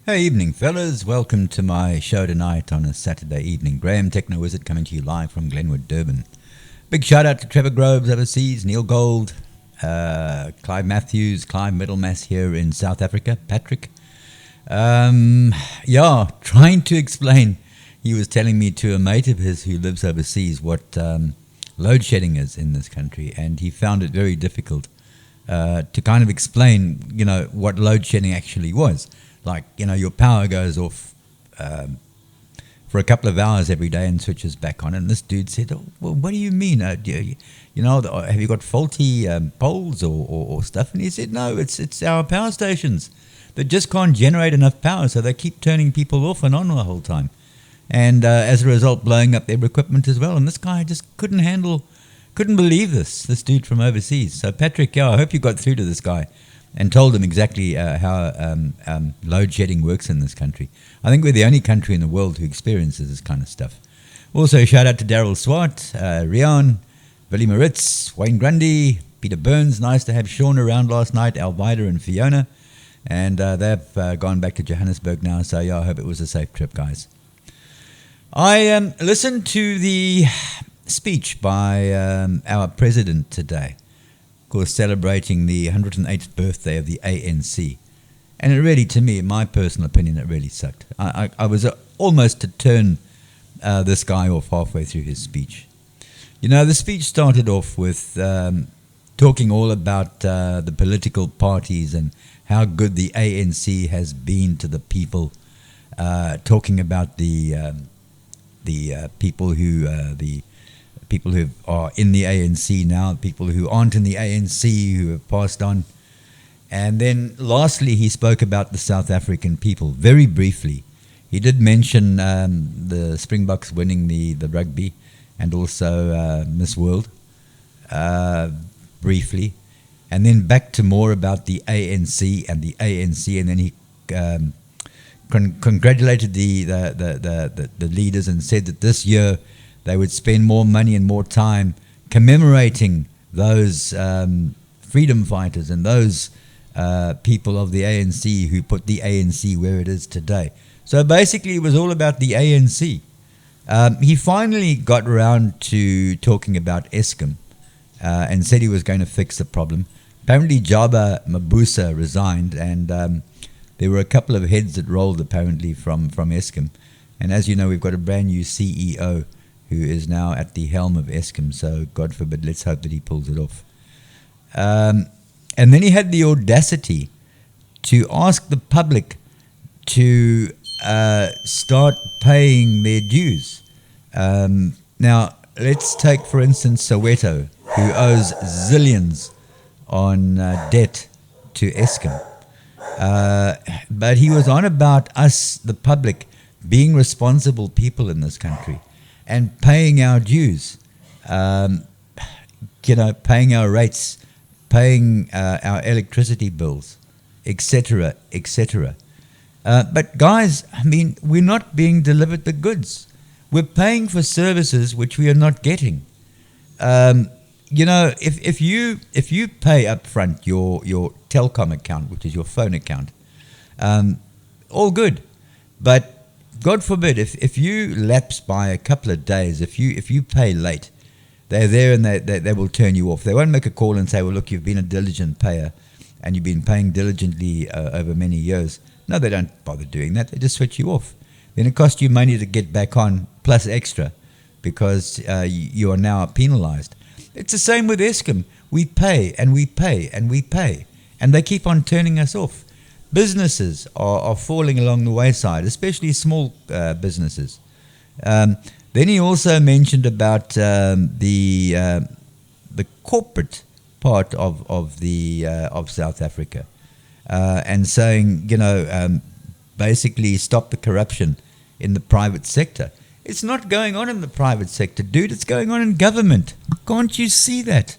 Hey, evening, fellas. Welcome to my show tonight on a Saturday evening. Graham, Techno Wizard, coming to you live from Glenwood, Durban. Big shout out to Trevor Groves overseas, Neil Gold, Clive Matthews, Clive Middlemass here in South Africa, Patrick. Trying to explain. He was telling me to a mate of his who lives overseas what load shedding is in this country, and he found it very difficult to kind of explain, what load shedding actually was. Like, your power goes off for a couple of hours every day and switches back on. And this dude said, "Oh, well, what do you mean? Have you got faulty poles or stuff?" And he said, "No, it's our power stations that just can't generate enough power, so they keep turning people off and on the whole time. And as a result, blowing up their equipment as well." And this guy just couldn't believe this dude from overseas. So, Patrick, I hope you got through to this guy and told them exactly how load shedding works in this country. I think we're the only country in the world who experiences this kind of stuff. Also, shout out to Daryl Swart, Rian, Billy Moritz, Wayne Grundy, Peter Burns. Nice to have Sean around last night, Alvida and Fiona. And they've gone back to Johannesburg now, so I hope it was a safe trip, guys. I listened to the speech by our president today, of course, celebrating the 108th birthday of the ANC. And it really, to me, in my personal opinion, it really sucked. I was almost to turn this guy off halfway through his speech. The speech started off with talking all about the political parties and how good the ANC has been to the people, talking about the people who are in the ANC now, people who aren't in the ANC who have passed on. And then lastly, he spoke about the South African people very briefly. He did mention the Springboks winning the rugby and also Miss World briefly. And then back to more about the ANC and the ANC. And then he congratulated the leaders and said that this year they would spend more money and more time commemorating those freedom fighters and those people of the ANC who put the ANC where it is today. So basically it was all about the ANC. He finally got around to talking about Eskom and said he was going to fix the problem. Apparently Jaba Mabusa resigned, and there were a couple of heads that rolled apparently from Eskom. And as you know, we've got a brand new CEO who is now at the helm of Eskom, so God forbid, let's hope that he pulls it off. And then he had the audacity to ask the public to start paying their dues. Now, let's take, for instance, Soweto, who owes zillions on debt to Eskom. But he was on about us, the public, being responsible people in this country and paying our dues, paying our rates, paying our electricity bills, etc., etc. But guys, we're not being delivered the goods. We're paying for services which we are not getting. If you pay up front your Telkom account, which is your phone account, all good. But God forbid, if you lapse by a couple of days, if you pay late, they're there and they will turn you off. They won't make a call and say, well, look, you've been a diligent payer and you've been paying diligently over many years. No, they don't bother doing that. They just switch you off. Then it costs you money to get back on, plus extra, because you are now penalized. It's the same with Eskom. We pay and we pay and we pay, and they keep on turning us off. Businesses are falling along the wayside, especially small businesses. Then he also mentioned about the corporate part of South Africa, and saying, basically stop the corruption in the private sector. It's not going on in the private sector, dude. It's going on in government. Can't you see that?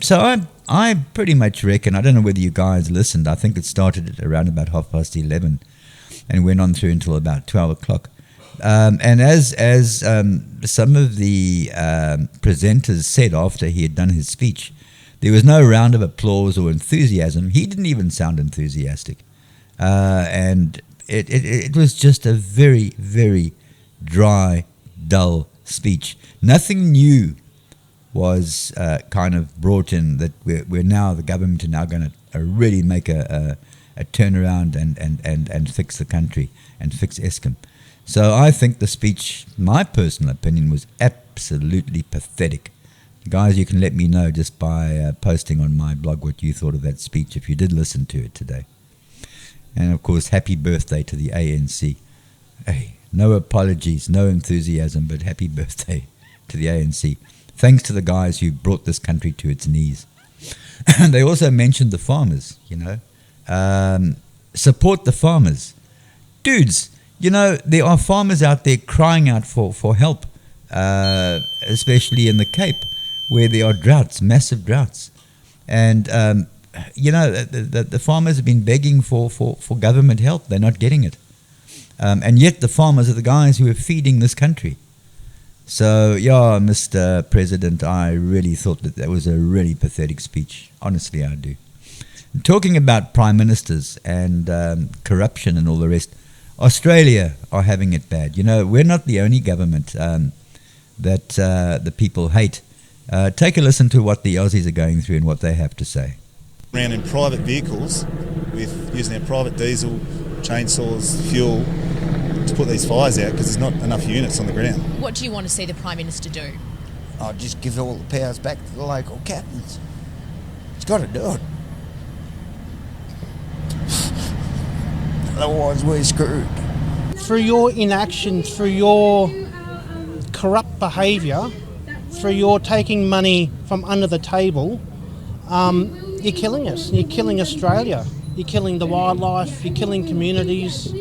So I pretty much reckon, I don't know whether you guys listened, I think it started at around about 11:30 and went on through until about 12 o'clock. And as some of the presenters said after he had done his speech, there was no round of applause or enthusiasm. He didn't even sound enthusiastic. and it was just a very, very dry, dull speech. Nothing new was kind of brought in, that we're now, the government are now going to really make a turnaround and fix the country and fix Eskom. So I think the speech, my personal opinion, was absolutely pathetic. Guys, you can let me know just by posting on my blog what you thought of that speech if you did listen to it today. And of course, happy birthday to the ANC. Hey, no apologies, no enthusiasm, but happy birthday to the ANC. Thanks to the guys who brought this country to its knees. And they also mentioned the farmers, support the farmers. Dudes, there are farmers out there crying out for help, especially in the Cape, where there are droughts, massive droughts. And, the farmers have been begging for government help. They're not getting it. And yet the farmers are the guys who are feeding this country. So, yeah, Mr. President, I really thought that was a really pathetic speech. Honestly, I do. Talking about prime ministers and corruption and all the rest, Australia are having it bad. We're not the only government that the people hate. Take a listen to what the Aussies are going through and what they have to say. Around in private vehicles with using their private diesel, chainsaws, fuel to put these fires out because there's not enough units on the ground. What do you want to see the Prime Minister do? I'll just give all the powers back to the local captains. He's got to do it. Otherwise we're screwed. Through your inaction, through your corrupt behaviour, through your taking money from under the table, you're killing us. You're killing Australia. You're killing the wildlife. You're killing communities.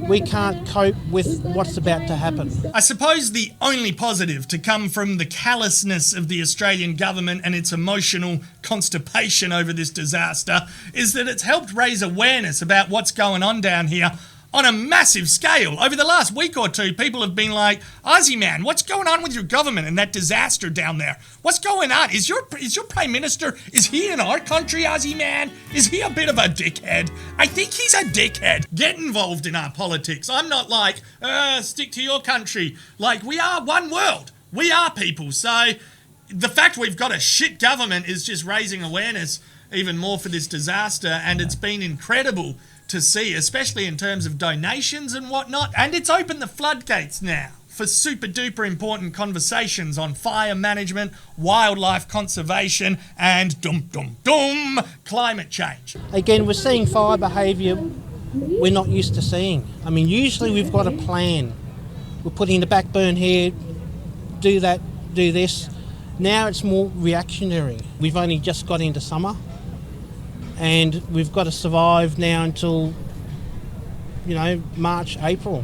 We can't cope with what's about to happen. I suppose the only positive to come from the callousness of the Australian government and its emotional constipation over this disaster is that it's helped raise awareness about what's going on down here on a massive scale. Over the last week or two, people have been like, Aussie man, what's going on with your government and that disaster down there? What's going on? Is your Prime Minister, is he in our country, Aussie man? Is he a bit of a dickhead? I think he's a dickhead. Get involved in our politics. I'm not like, stick to your country. Like, we are one world. We are people. So the fact we've got a shit government is just raising awareness even more for this disaster, and it's been incredible to see, especially in terms of donations and whatnot. And it's opened the floodgates now for super duper important conversations on fire management, wildlife conservation, and climate change. Again, we're seeing fire behaviour we're not used to seeing. I mean, usually we've got a plan. We're putting the backburn here, do that, do this. Now it's more reactionary. We've only just got into summer, and we've got to survive now until, March, April.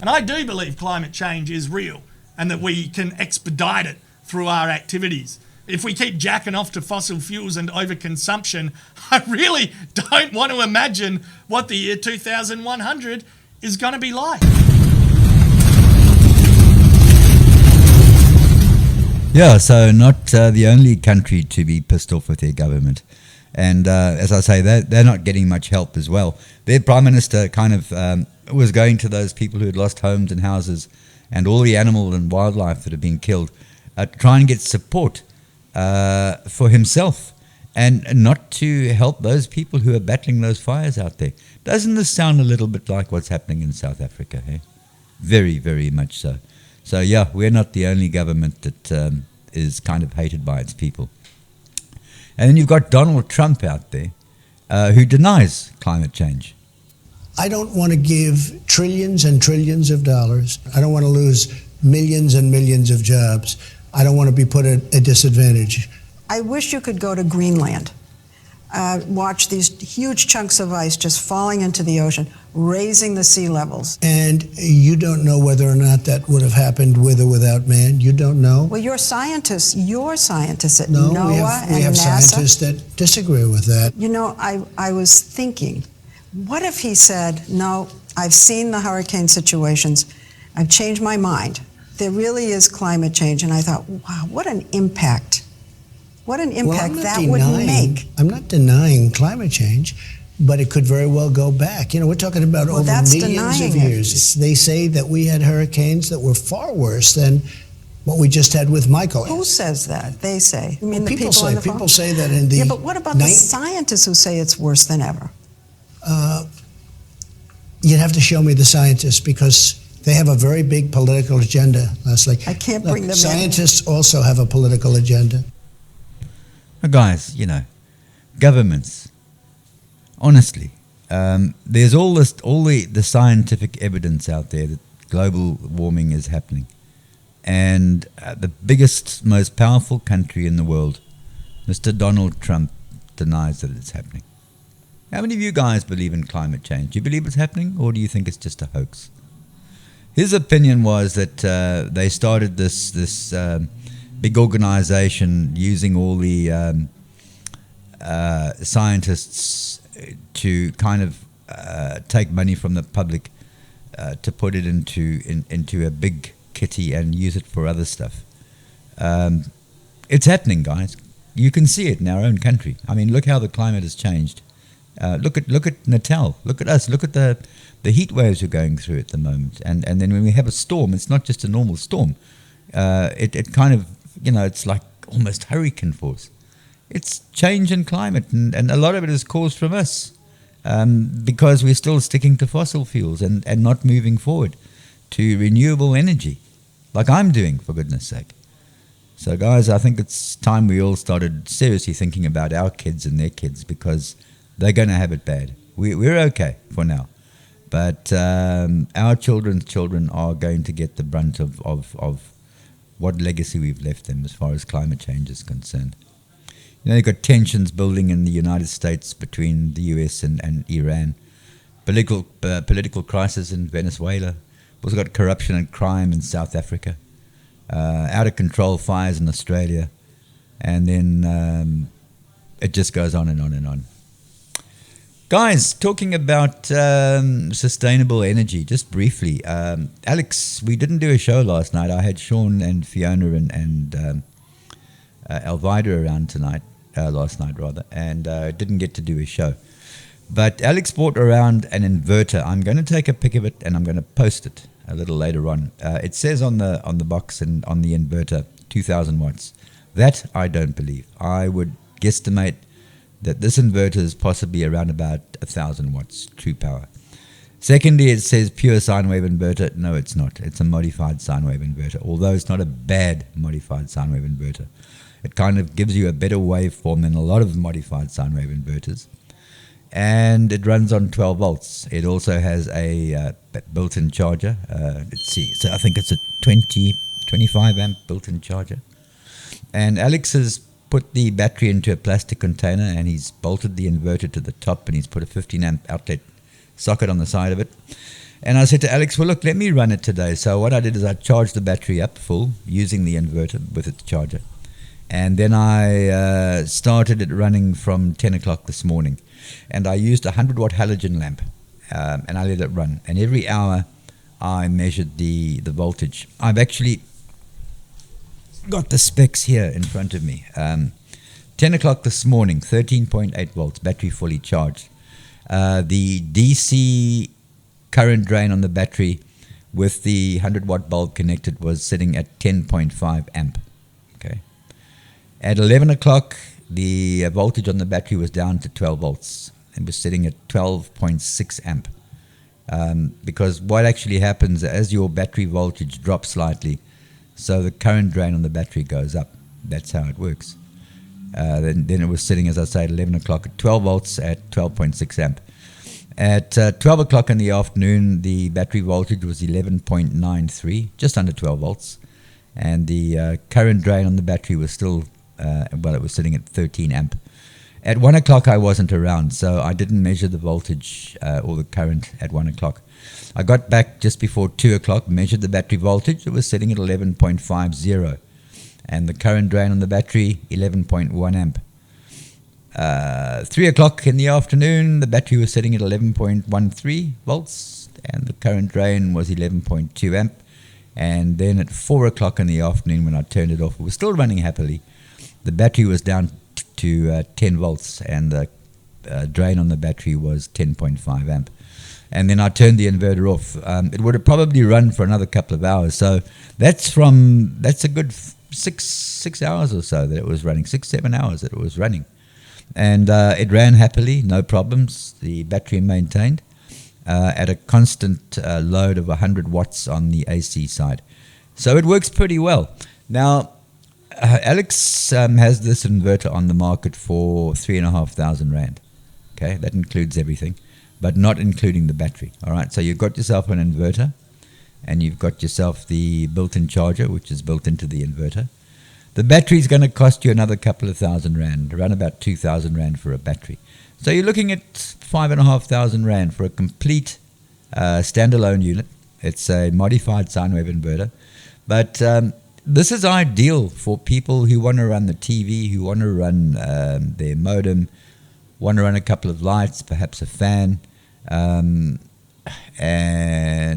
And I do believe climate change is real and that we can expedite it through our activities. If we keep jacking off to fossil fuels and overconsumption, I really don't want to imagine what the year 2100 is going to be like. Yeah, so not the only country to be pissed off with their government. And as I say, they're not getting much help as well. Their Prime Minister kind of was going to those people who had lost homes and houses and all the animal and wildlife that have been killed to try and get support for himself and not to help those people who are battling those fires out there. Doesn't this sound a little bit like what's happening in South Africa? Hey? Very, very much so. So, yeah, we're not the only government that is kind of hated by its people. And then you've got Donald Trump out there who denies climate change. I don't want to give trillions and trillions of dollars. I don't want to lose millions and millions of jobs. I don't want to be put at a disadvantage. I wish you could go to Greenland, watch these huge chunks of ice just falling into the ocean, raising the sea levels. And you don't know whether or not that would have happened with or without man. You don't know. Well, you're scientists at no, NOAA we have and NASA. Scientists that disagree with that. I was thinking, what if he said, no, I've seen the hurricane situations, I've changed my mind. There really is climate change. And I thought, wow, what an impact. What an impact that would make. I'm not denying climate change, but it could very well go back. You know, we're talking about over that's millions of denying it. years. They say that we had hurricanes that were far worse than what we just had with Michael. Who says that? They say. You mean the people people on the people phone? say that in the Yeah, but what about the scientists who say it's worse than ever? You'd have to show me the scientists because they have a very big political agenda, Leslie. I can't bring them in. Scientists also have a political agenda. Now, guys, you know, governments, honestly, there's all the scientific evidence out there that global warming is happening. And the biggest, most powerful country in the world, Mr. Donald Trump, denies that it's happening. How many of you guys believe in climate change? Do you believe it's happening, or do you think it's just a hoax? His opinion was that they started this big organization using all the scientists to kind of take money from the public to put it into a big kitty and use it for other stuff. It's happening, guys. You can see it in our own country. I mean, look how the climate has changed. Look at Natal. Look at us. Look at the heat waves we're going through at the moment. And then when we have a storm, it's not just a normal storm. It kind of, you know, it's like almost hurricane force. It's change in climate, and a lot of it is caused from us because we're still sticking to fossil fuels and not moving forward to renewable energy, like I'm doing, for goodness sake. So, guys, I think it's time we all started seriously thinking about our kids and their kids, because they're going to have it bad. We're okay for now, but our children's children are going to get the brunt of what legacy we've left them as far as climate change is concerned. You know, you've got tensions building in the United States between the US and Iran, political crisis in Venezuela. We've also got corruption and crime in South Africa, out of control fires in Australia, and then it just goes on and on and on. Guys, talking about sustainable energy, just briefly. Alex, we didn't do a show last night. I had Sean and Fiona and Elvida around last night, and didn't get to do a show. But Alex brought around an inverter. I'm going to take a pic of it and I'm going to post it a little later on. It says on the box and on the inverter, 2,000 watts. That I don't believe. I would guesstimate that this inverter is possibly around about 1,000 watts true power. Secondly, it says pure sine wave inverter. No, it's not. It's a modified sine wave inverter, although it's not a bad modified sine wave inverter. It kind of gives you a better waveform than a lot of modified sine wave inverters. And it runs on 12 volts. It also has a built-in charger. Let's see. So I think it's a 25 amp built-in charger. And Alex has put the battery into a plastic container, and he's bolted the inverter to the top, and he's put a 15 amp outlet socket on the side of it. And I said to Alex, well, look, let me run it today. So what I did is I charged the battery up full using the inverter with its charger. And then I started it running from 10 o'clock this morning. And I used a 100 watt halogen lamp, and I let it run. And every hour I measured the voltage. I've actually got the specs here in front of me. 10 o'clock this morning, 13.8 volts, battery fully charged. The DC current drain on the battery with the 100 watt bulb connected was sitting at 10.5 amp. Okay. At 11 o'clock, the voltage on the battery was down to 12 volts and was sitting at 12.6 amp. Because what actually happens as your battery voltage drops slightly, so the current drain on the battery goes up. That's how it works. Then it was sitting, as I say, at 11 o'clock at 12 volts at 12.6 amp. At 12 o'clock in the afternoon, the battery voltage was 11.93, just under 12 volts. And the current drain on the battery was still, it was sitting at 13 amp. At 1 o'clock, I wasn't around, so I didn't measure the voltage or the current at 1 o'clock. I got back just before 2 o'clock, measured the battery voltage. It was sitting at 11.50. And the current drain on the battery, 11.1 amp. 3 o'clock in the afternoon, the battery was sitting at 11.13 volts, and the current drain was 11.2 amp. And then at 4 o'clock in the afternoon, when I turned it off, it was still running happily. The battery was down to 10 volts, and the drain on the battery was 10.5 amp. And then I turned the inverter off. It would have probably run for another couple of hours. So that's a good six hours or so that it was running, 6-7 hours that it was running. And it ran happily, no problems. The battery maintained at a constant load of 100 watts on the AC side. So it works pretty well. Now, Alex has this inverter on the market for 3,500 Rand. Okay, that includes everything, but not including the battery. All right, so you've got yourself an inverter, and you've got yourself the built-in charger, which is built into the inverter. The battery is going to cost you another couple of thousand Rand, around about 2,000 Rand for a battery. So you're looking at 5,500 Rand for a complete standalone unit. It's a modified sine wave inverter, but this is ideal for people who want to run the TV, who want to run their modem, want to run a couple of lights, perhaps a fan, and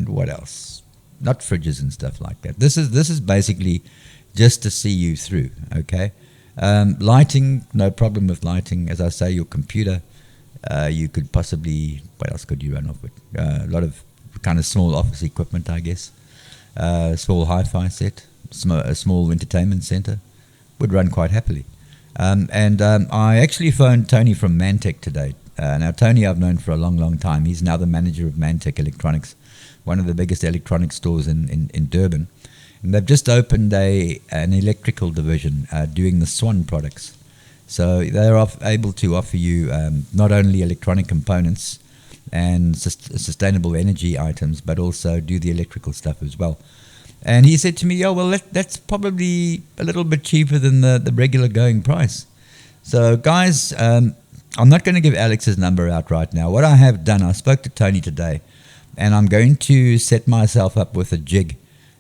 what else? Not fridges and stuff like that. This is basically just to see you through, okay? Lighting, no problem with lighting. As I say, your computer, you could possibly, what else could you run off with? A lot of kind of small office equipment, I guess. Small hi-fi set, a small entertainment center would run quite happily. I actually phoned Tony from Mantech today. Now, Tony I've known for a long, long time. He's now the manager of Mantech Electronics, one of the biggest electronics stores in Durban. And they've just opened an electrical division doing the Swan products. So they're able to offer you not only electronic components and sustainable energy items, but also do the electrical stuff as well. And he said to me, that's probably a little bit cheaper than the regular going price. So guys, I'm not going to give Alex's number out right now. What I have done, I spoke to Tony today, and I'm going to set myself up with a jig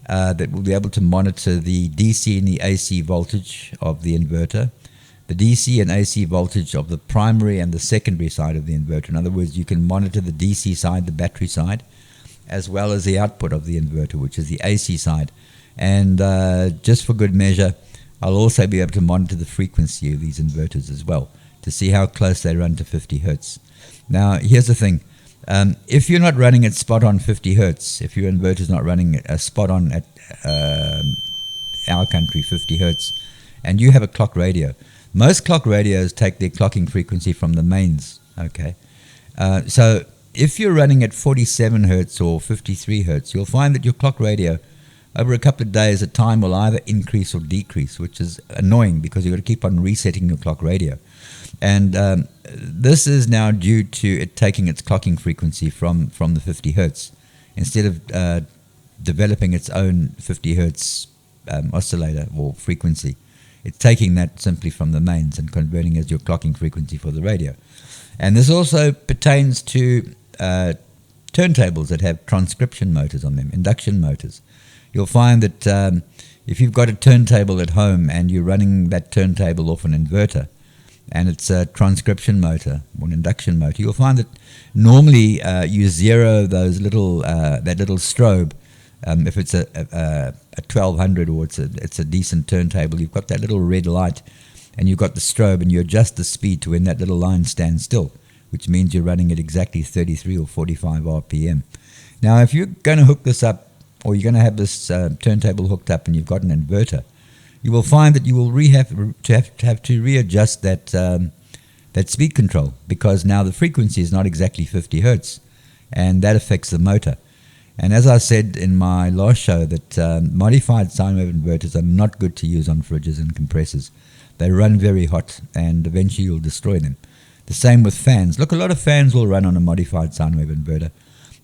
that will be able to monitor the DC and the AC voltage of the inverter, the DC and AC voltage of the primary and the secondary side of the inverter. In other words, you can monitor the DC side, the battery side, as well as the output of the inverter, which is the AC side. And just for good measure, I'll also be able to monitor the frequency of these inverters as well to see how close they run to 50 hertz. Now, here's the thing. If you're not running at spot on 50 hertz, if your inverter is not running spot on at our country 50 hertz, and you have a clock radio, most clock radios take their clocking frequency from the mains. Okay, so if you're running at 47 hertz or 53 hertz, you'll find that your clock radio over a couple of days, the time will either increase or decrease, which is annoying because you've got to keep on resetting your clock radio. And this is now due to it taking its clocking frequency from the 50 hertz. Instead of developing its own 50 hertz oscillator or frequency, it's taking that simply from the mains and converting it as your clocking frequency for the radio. And this also pertains to turntables that have transcription motors on them, induction motors. You'll find that if you've got a turntable at home and you're running that turntable off an inverter, and it's a transcription motor or an induction motor, you'll find that normally you zero those little that little strobe. If it's a 1200 or it's a decent turntable, you've got that little red light, and you've got the strobe, and you adjust the speed to when that little line stands still, which means you're running at exactly 33 or 45 RPM. Now, if you're going to hook this up, or you're going to have this turntable hooked up, and you've got an inverter, you will find that you will have to readjust that speed control, because now the frequency is not exactly 50 hertz, and that affects the motor. And as I said in my last show, that modified sine wave inverters are not good to use on fridges and compressors. They run very hot, and eventually you'll destroy them. The same with fans. Look, a lot of fans will run on a modified sine wave inverter,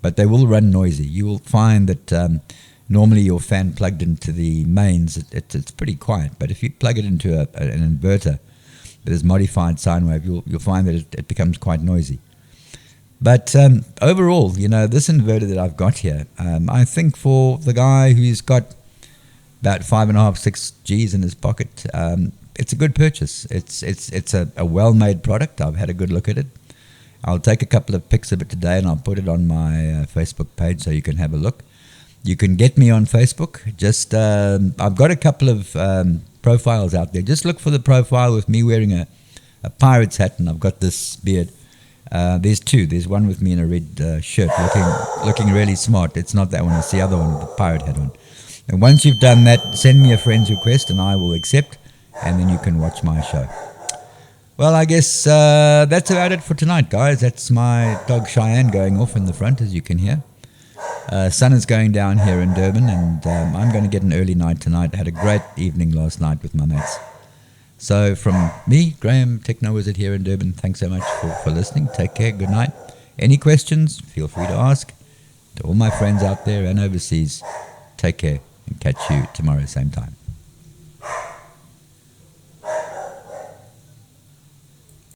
but they will run noisy. You will find that normally your fan plugged into the mains, it's pretty quiet. But if you plug it into an inverter that is modified sine wave, you'll find that it becomes quite noisy. But overall, this inverter that I've got here, I think for the guy who's got about 5.5, 6 Gs in his pocket, it's a good purchase. It's a well-made product. I've had a good look at it. I'll take a couple of pics of it today, and I'll put it on my Facebook page so you can have a look. You can get me on Facebook. Just I've got a couple of profiles out there. Just look for the profile with me wearing a pirate's hat, and I've got this beard. There's two. There's one with me in a red shirt, looking really smart. It's not that one. It's the other one with the pirate hat on. And once you've done that, send me a friend's request, and I will accept. And then you can watch my show. Well, I guess that's about it for tonight, guys. That's my dog Cheyenne going off in the front, as you can hear. Sun is going down here in Durban, and I'm going to get an early night tonight. I had a great evening last night with my mates. So from me, Graham, Techno Wizard here in Durban, thanks so much for listening. Take care. Good night. Any questions, feel free to ask. To all my friends out there and overseas, take care and catch you tomorrow same time.